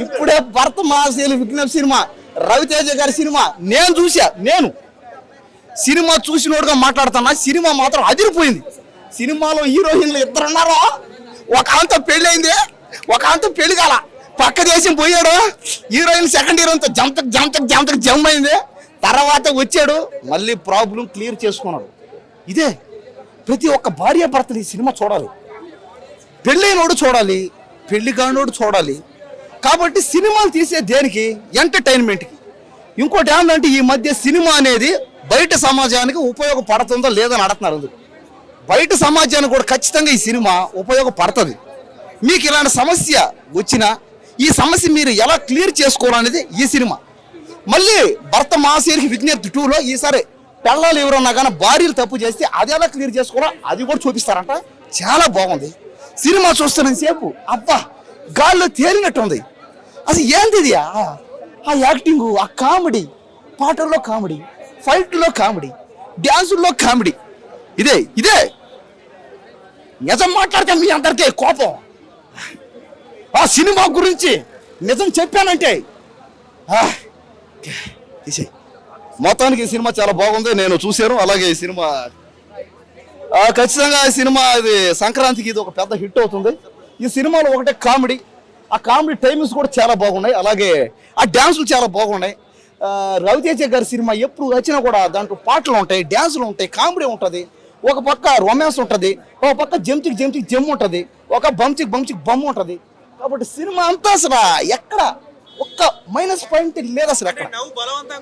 ఇప్పుడే భరత మహాశైలి విజ్ఞప్తి సినిమా రవితేజ గారి సినిమా నేను సినిమా చూసినోడుగా మాట్లాడుతున్నా. సినిమా మాత్రం అదిరిపోయింది. సినిమాలో హీరోయిన్లు ఇద్దరు ఉన్నారా, ఒక ఆమెతో పెళ్ళైంది, ఒక ఆమెతో పెళ్లి కాల, పక్క దేశం పోయాడు. హీరోయిన్ సెకండ్ హీరోయిన్తో జంతకు జమ్ అయింది. తర్వాత వచ్చాడు, మళ్ళీ ప్రాబ్లం క్లియర్ చేసుకున్నాడు. ఇదే ప్రతి ఒక్క భార్య భర్తలు ఈ సినిమా చూడాలి. పెళ్ళైనోడు చూడాలి, పెళ్లి కానోడు చూడాలి. కాబట్టి సినిమాలు తీసే దేనికి? ఎంటర్టైన్మెంట్కి. ఇంకోటి ఏంటంటే ఈ మధ్య సినిమా అనేది బయట సమాజానికి ఉపయోగపడుతుందో లేదని అడుగుతున్నారు. అందుకు బయట సమాజానికి కూడా ఖచ్చితంగా ఈ సినిమా ఉపయోగపడుతుంది. మీకు ఇలాంటి సమస్య వచ్చినా ఈ సమస్య మీరు ఎలా క్లియర్ చేసుకోవాలనేది ఈ సినిమా. మళ్ళీ భర్త మహాశైలికి విజ్ఞప్తి 2లో ఈసారి పిల్లలు ఎవరన్నా కానీ భార్యలు తప్పు చేస్తే అది ఎలా క్లియర్ చేసుకోవాలో అది కూడా చూపిస్తారంట. చాలా బాగుంది సినిమా. చూస్తున్నంత సేపు అబ్బా గాల్లో తేలినట్టుంది. అసలు ఏంది ఇది? ఆ యాక్టింగ్, ఆ కామెడీ, పాటల్లో కామెడీ, ఫైట్లో కామెడీ, డ్యాన్సుల్లో కామెడీ. ఇదే నిజం మాట్లాడితే మీ అందరికీ కోపం. ఆ సినిమా గురించి నిజం చెప్పానంటే మొత్తానికి ఈ సినిమా చాలా బాగుంది. నేను చూశాను. అలాగే ఈ సినిమా ఖచ్చితంగా ఈ సినిమా ఇది సంక్రాంతికి ఇది ఒక పెద్ద హిట్ అవుతుంది. ఈ సినిమాలో ఒకటే కామెడీ, ఆ కామెడీ టైమింగ్స్ కూడా చాలా బాగున్నాయి. అలాగే ఆ డ్యాన్సులు చాలా బాగున్నాయి. రవితేజ గారి సినిమా ఎప్పుడు వచ్చినా కూడా దాంట్లో పాటలు ఉంటాయి, డ్యాన్సులు ఉంటాయి, కామెడీ ఉంటుంది, ఒక పక్క రొమాన్స్ ఉంటుంది, ఒక పక్క జంతికి జమ్ ఉంటుంది, ఒక బంచికి బొమ్మ ఉంటుంది. కాబట్టి సినిమా అంతా అసలు ఎక్కడ ఒక్క మైనస్ పాయింట్ లేదు అసలు ఎక్కడ.